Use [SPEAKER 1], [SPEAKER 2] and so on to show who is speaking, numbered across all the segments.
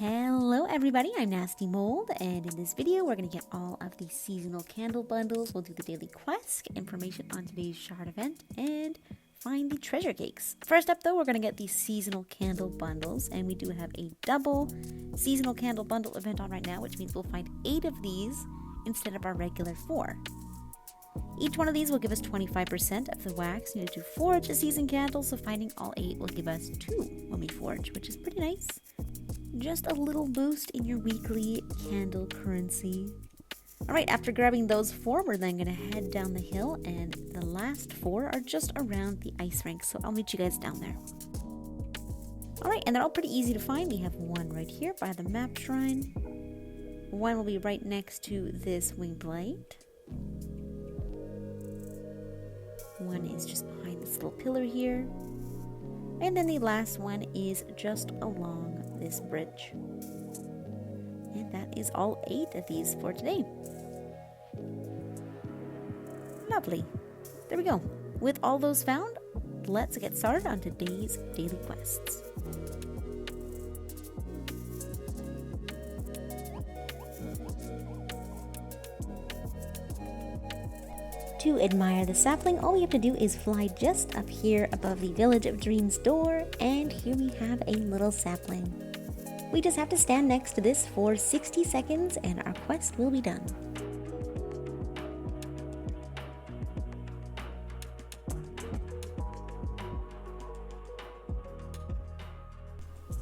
[SPEAKER 1] Hello everybody, I'm Nasty Mold, and in this video we're going to get all of the seasonal candle bundles. We'll do the daily quest, get information on today's shard event, and find the treasure cakes. First up though, we're going to get the seasonal candle bundles, and we do have a double seasonal candle bundle event on right now, which means we'll find 8 of these instead of our regular 4. Each one of these will give us 25% of the wax needed to forge a season candle, so finding all 8 will give us 2 when we forge, which is pretty nice. Just a little boost in your weekly candle currency. Alright, after grabbing those 4, we're then going to head down the hill, and the last 4 are just around the ice rink, so I'll meet you guys down there. Alright, and they're all pretty easy to find. We have one right here by the map shrine. One will be right next to this winged light. One is just behind this little pillar here. And then the last one is just along this bridge. And that is all 8 of these for today. Lovely. There we go. With all those found, let's get started on today's daily quests. To admire the sapling, all we have to do is fly just up here above the Village of Dreams door, and here we have a little sapling. We just have to stand next to this for 60 seconds and our quest will be done.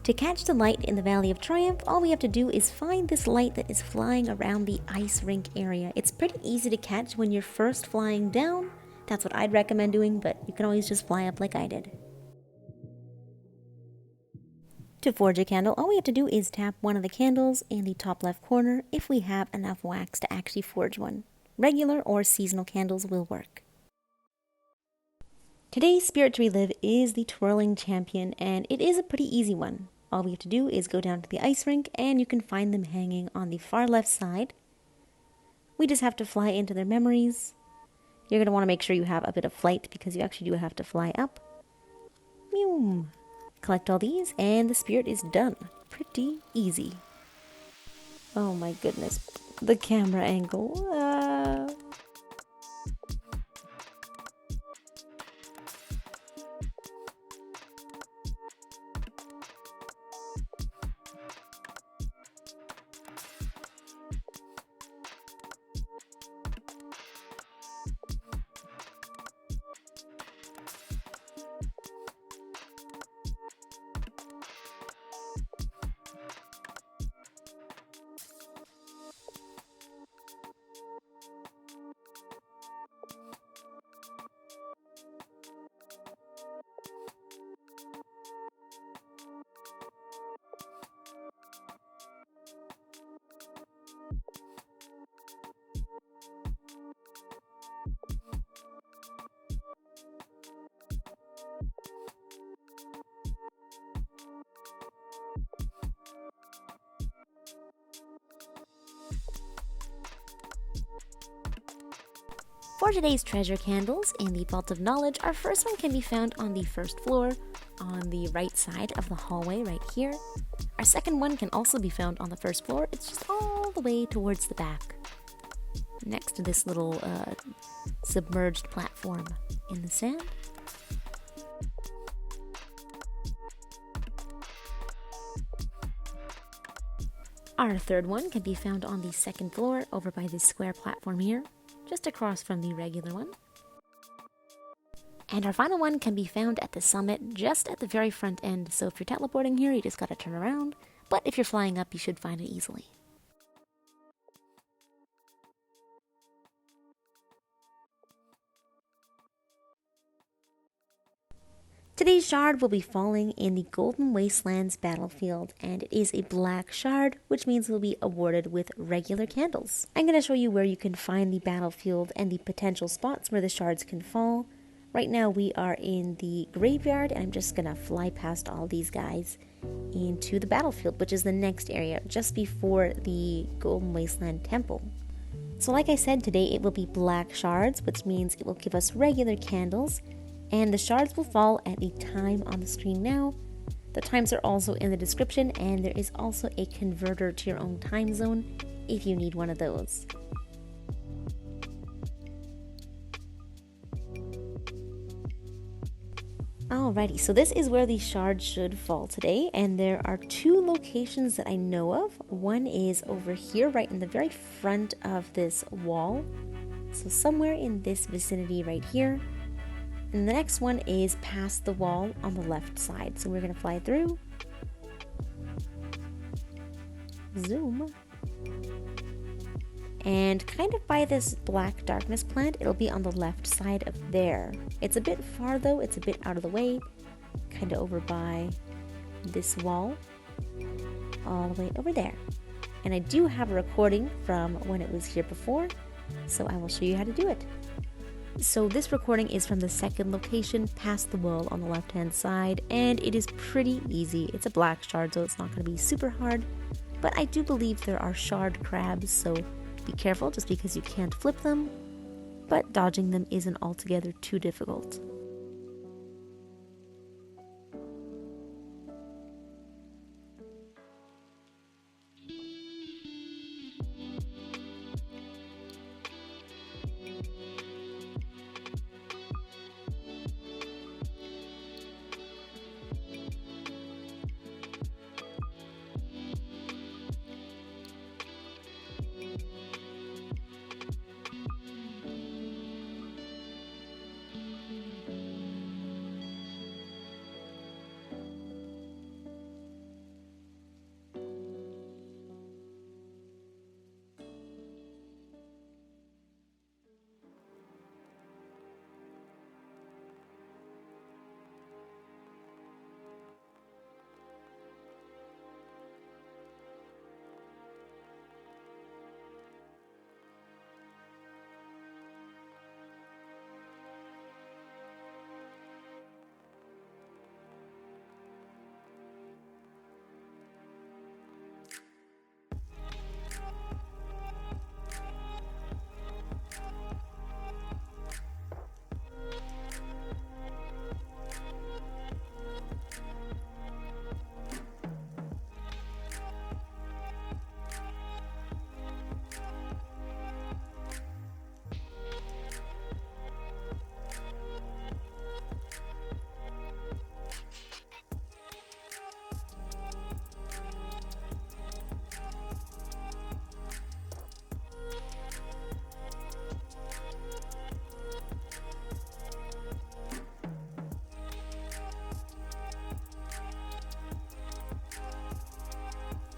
[SPEAKER 1] To catch the light in the Valley of Triumph, all we have to do is find this light that is flying around the ice rink area. It's pretty easy to catch when you're first flying down. That's what I'd recommend doing, but you can always just fly up like I did. To forge a candle, all we have to do is tap one of the candles in the top left corner if we have enough wax to actually forge one. Regular or seasonal candles will work. Today's spirit to relive is the Twirling Champion, and it is a pretty easy one. All we have to do is go down to the ice rink, and you can find them hanging on the far left side. We just have to fly into their memories. You're going to want to make sure you have a bit of flight because you actually do have to fly up. Mew. Collect all these, and the spirit is done. Pretty easy. Oh my goodness. The camera angle. For today's treasure candles in the Vault of Knowledge, our first one can be found on the first floor, on the right side of the hallway right here. Our second one can also be found on the first floor. It's just all the way towards the back, next to this little submerged platform in the sand. Our third one can be found on the second floor over by this square platform here, just across from the regular one. And our final one can be found at the summit, just at the very front end, so if you're teleporting here, you just gotta turn around, but if you're flying up, you should find it easily. Today's shard will be falling in the Golden Wastelands battlefield, and it is a black shard, which means it will be awarded with regular candles. I'm going to show you where you can find the battlefield and the potential spots where the shards can fall. Right now we are in the graveyard, and I'm just going to fly past all these guys into the battlefield, which is the next area, just before the Golden Wasteland Temple. So like I said, today it will be black shards, which means it will give us regular candles, and the shards will fall at the time on the screen now. The times are also in the description, and there is also a converter to your own time zone if you need one of those. Alrighty, so this is where the shard should fall today, and there are two locations that I know of. One is over here, right in the very front of this wall, so somewhere in this vicinity right here. And the next one is past the wall on the left side, so we're going to fly through. Zoom. And kind of by this black darkness plant, it'll be on the left side of there. It's a bit far though, it's a bit out of the way, kind of over by this wall, all the way over there. And I do have a recording from when it was here before, so I will show you how to do it. So this recording is from the second location past the wall on the left hand side, and it is pretty easy. It's a black shard, so it's not going to be super hard, but I do believe there are shard crabs, so be careful just because you can't flip them, but dodging them isn't altogether too difficult.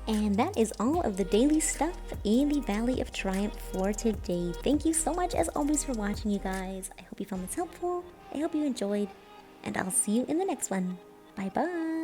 [SPEAKER 1] And that is all of the daily stuff in the Valley of Triumph for today. Thank you so much as always for watching, you guys. I hope you found this helpful. I hope you enjoyed, and I'll see you in the next one. Bye bye.